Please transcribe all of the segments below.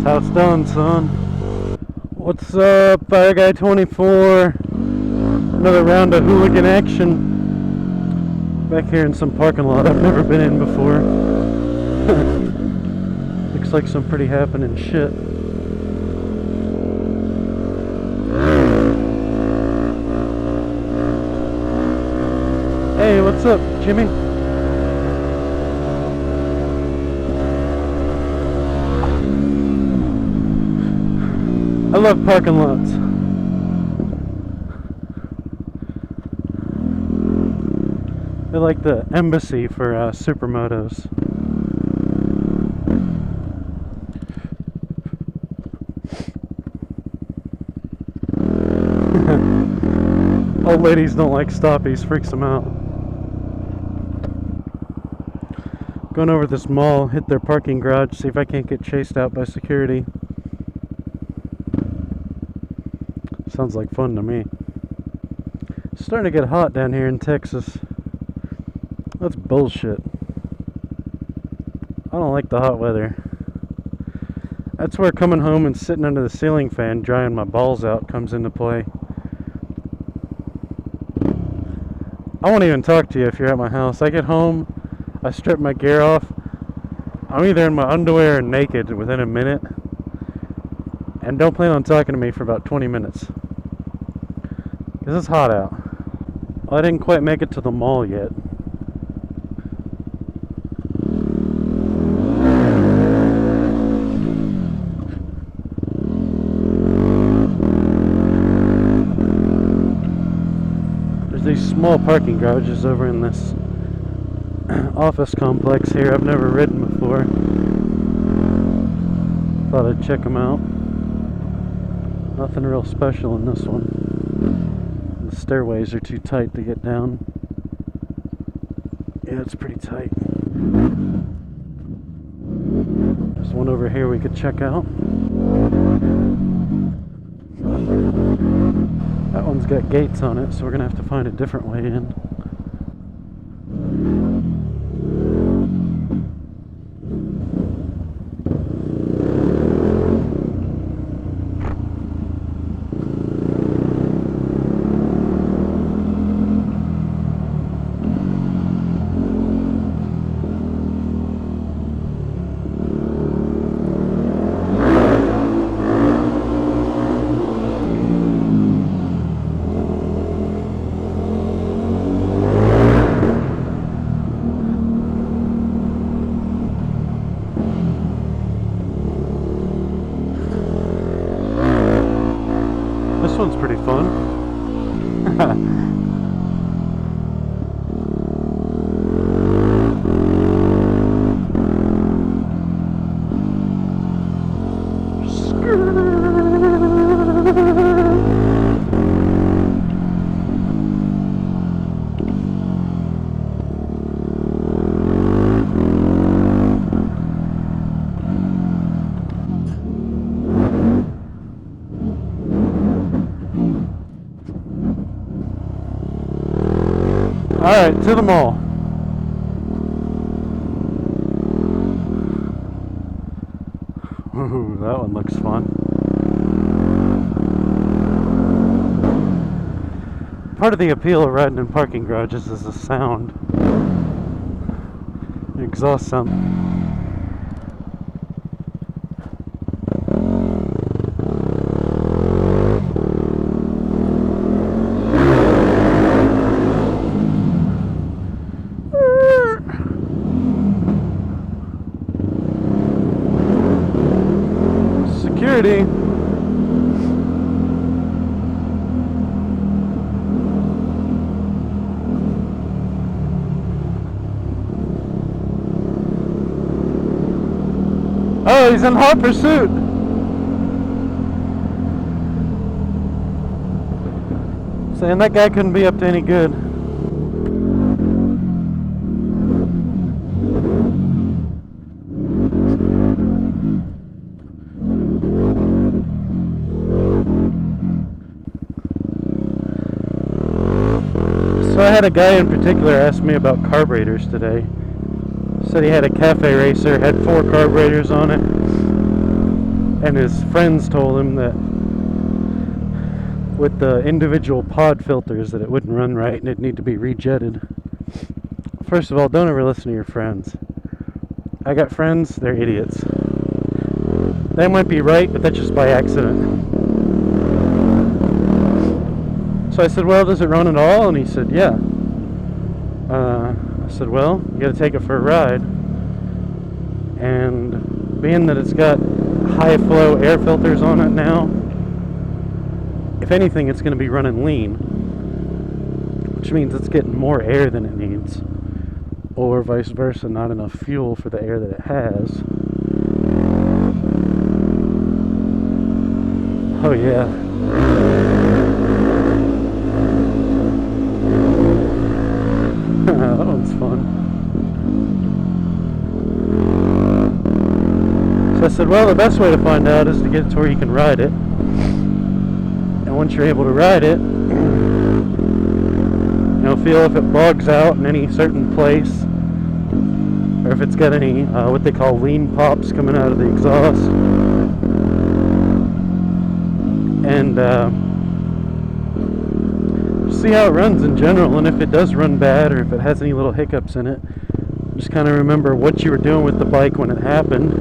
How it's done, son? What's up, Fire Guy 24? Another round of hooligan action. Back here in some parking lot I've never been in before. Looks like some pretty happening shit. Hey, what's up, Jimmy? I love parking lots. They're like the embassy for supermotos. Old ladies don't like stoppies, freaks them out. Going over this mall, hit their parking garage, see if I can't get chased out by security. Sounds like fun to me. It's starting to get hot down here in Texas. That's bullshit. I don't like the hot weather. That's where coming home and sitting under the ceiling fan drying my balls out comes into play. I won't even talk to you if you're at my house. I get home, I strip my gear off. I'm either in my underwear or naked within a minute. And don't plan on talking to me for about 20 minutes. Because it's hot out. Well, I didn't quite make it to the mall yet. There's these small parking garages over in this office complex here I've never ridden before. Thought I'd check them out. Nothing real special in this one. The stairways are too tight to get down. Yeah, it's pretty tight. There's one over here we could check out. That one's got gates on it, so we're gonna have to find a different way in. This one's pretty fun. Alright, to the mall. Ooh, that one looks fun. Part of the appeal of riding in parking garages is the sound. The exhaust sound. Security. Oh, he's in hot pursuit. Saying that guy couldn't be up to any good. So I had a guy in particular ask me about carburetors today. Said he had a cafe racer, had 4 carburetors on it. And his friends told him that with the individual pod filters that it wouldn't run right and it'd need to be rejetted. First of all, don't ever listen to your friends. I got friends, they're idiots. They might be right, but that's just by accident. So I said, well, does it run at all? And he said, yeah. I said, well, you gotta take it for a ride. And being that it's got high flow air filters on it now, if anything, it's gonna be running lean, which means it's getting more air than it needs, or vice versa, not enough fuel for the air that it has. Oh yeah. That one's fun. So I said, well, the best way to find out is to get it to where you can ride it. And once you're able to ride it, you'll feel if it bogs out in any certain place, or if it's got any what they call lean pops coming out of the exhaust. And see how it runs in general, and if it does run bad or if it has any little hiccups in it, just kind of remember what you were doing with the bike when it happened,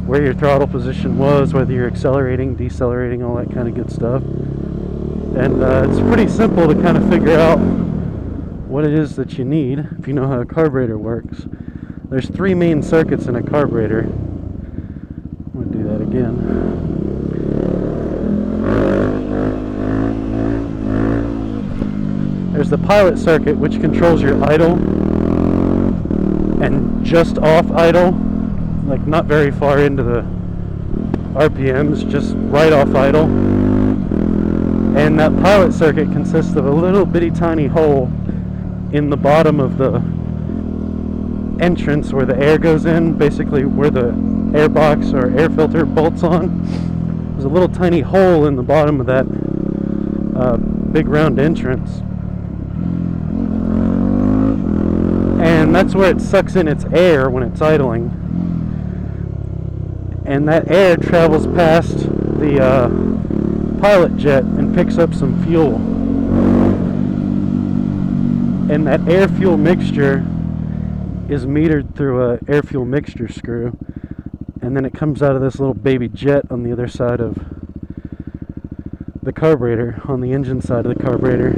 where your throttle position was, whether you're accelerating, decelerating, all that kind of good stuff. And it's pretty simple to kind of figure out what it is that you need if you know how a carburetor works. There's 3 main circuits in a carburetor. I'm going to do that again. There's the pilot circuit, which controls your idle and just off idle, like not very far into the RPMs, just right off idle. And that pilot circuit consists of a little bitty tiny hole in the bottom of the entrance where the air goes in, basically where the air box or air filter bolts on. There's a little tiny hole in the bottom of that big round entrance. And that's where it sucks in its air when it's idling. And that air travels past the pilot jet and picks up some fuel. And that air-fuel mixture is metered through a air-fuel mixture screw. And then it comes out of this little baby jet on the other side of the carburetor, on the engine side of the carburetor.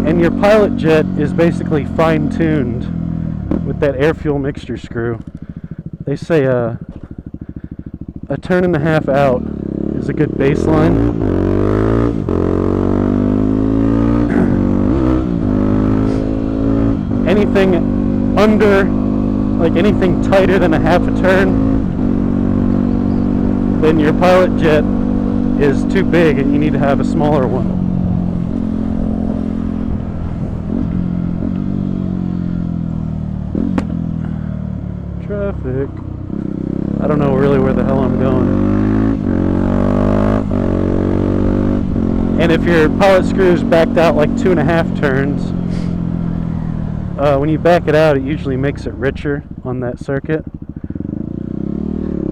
And your pilot jet is basically fine-tuned with that air-fuel mixture screw. They say a turn and a half out is a good baseline. Anything under, like anything tighter than a half a turn, then your pilot jet is too big and you need to have a smaller one. Traffic. I don't know really where the hell I'm going. And if your pilot screw is backed out like 2.5 turns, when you back it out, it usually makes it richer on that circuit.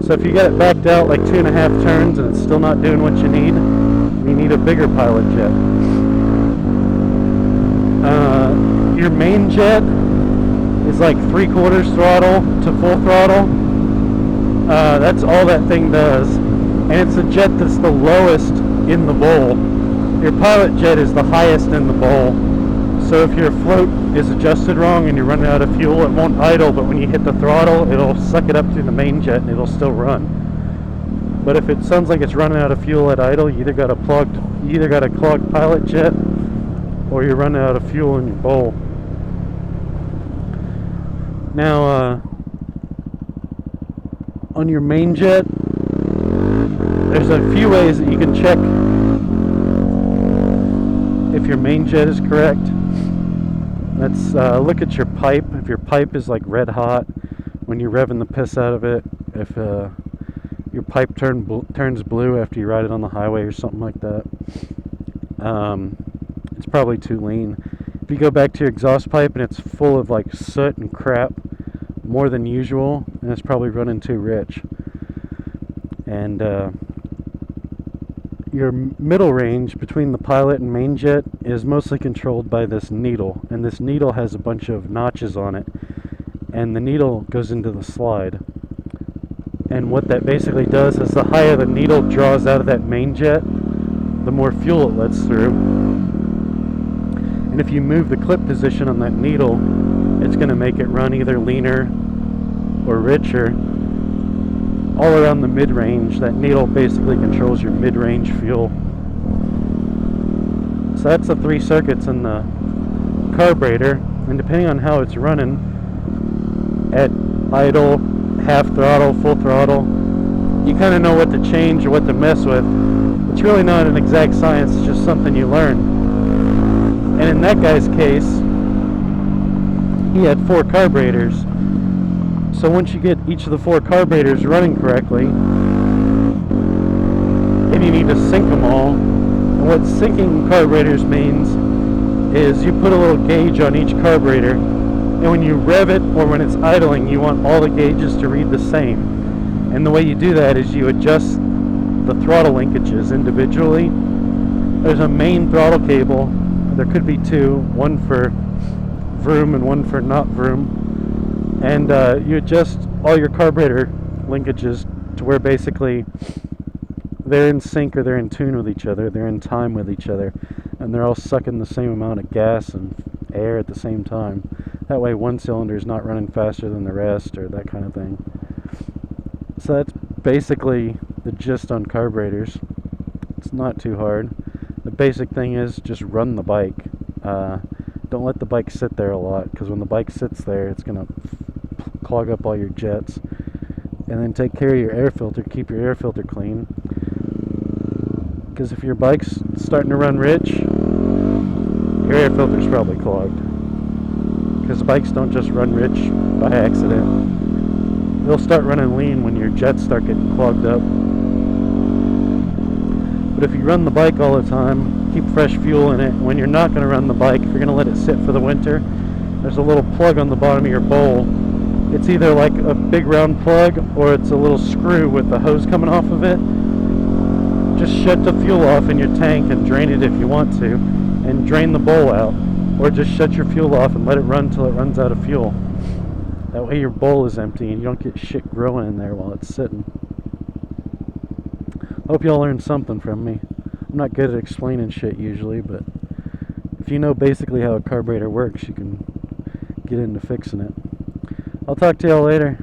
So if you get it backed out like 2.5 turns and it's still not doing what you need a bigger pilot jet. Your main jet is like 3/4 throttle to full throttle. That's all that thing does. And it's a jet that's the lowest in the bowl. Your pilot jet is the highest in the bowl. So if your float is adjusted wrong and you're running out of fuel, it won't idle, but when you hit the throttle, it'll suck it up through the main jet and it'll still run. But if it sounds like it's running out of fuel at idle, you either got a clogged pilot jet or you're running out of fuel in your bowl. Now, on your main jet, there's a few ways that you can check if your main jet is correct. Let's look at your pipe. If your pipe is like red hot when you're revving the piss out of it, if your pipe turns blue after you ride it on the highway or something like that, it's probably too lean. If you go back to your exhaust pipe and it's full of like soot and crap, more than usual, and it's probably running too rich. And your middle range between the pilot and main jet is mostly controlled by this needle, and this needle has a bunch of notches on it, and the needle goes into the slide. And what that basically does is the higher the needle draws out of that main jet, the more fuel it lets through. And if you move the clip position on that needle, it's going to make it run either leaner or richer. All around the mid-range, that needle basically controls your mid-range fuel. So that's the 3 circuits in the carburetor, and depending on how it's running, at idle, half throttle, full throttle, you kind of know what to change or what to mess with. It's really not an exact science, it's just something you learn. And in that guy's case, he had 4 carburetors. So once you get each of the 4 carburetors running correctly, and you need to sync them all, and what syncing carburetors means is you put a little gauge on each carburetor, and when you rev it or when it's idling, you want all the gauges to read the same. And the way you do that is you adjust the throttle linkages individually. There's a main throttle cable. There could be 2, one for vroom and one for not vroom. And you adjust all your carburetor linkages to where basically they're in sync or they're in tune with each other, they're in time with each other, and they're all sucking the same amount of gas and air at the same time. That way one cylinder is not running faster than the rest or that kind of thing. So that's basically the gist on carburetors. It's not too hard. The basic thing is just run the bike. Don't let the bike sit there a lot, because when the bike sits there, it's going to clog up all your jets. And then take care of your air filter. Keep your air filter clean, because if your bike's starting to run rich, your air filter's probably clogged. Because bikes don't just run rich by accident. They'll start running lean when your jets start getting clogged up. But if you run the bike all the time, keep fresh fuel in it. When you're not going to run the bike, if you're going to let it sit for the winter, there's a little plug on the bottom of your bowl. It's either like a big round plug or it's a little screw with the hose coming off of it. Just shut the fuel off in your tank and drain it if you want to, and drain the bowl out. Or just shut your fuel off and let it run till it runs out of fuel. That way your bowl is empty and you don't get shit growing in there while it's sitting. Hope y'all learned something from me. I'm not good at explaining shit usually, but if you know basically how a carburetor works, you can get into fixing it. I'll talk to y'all later.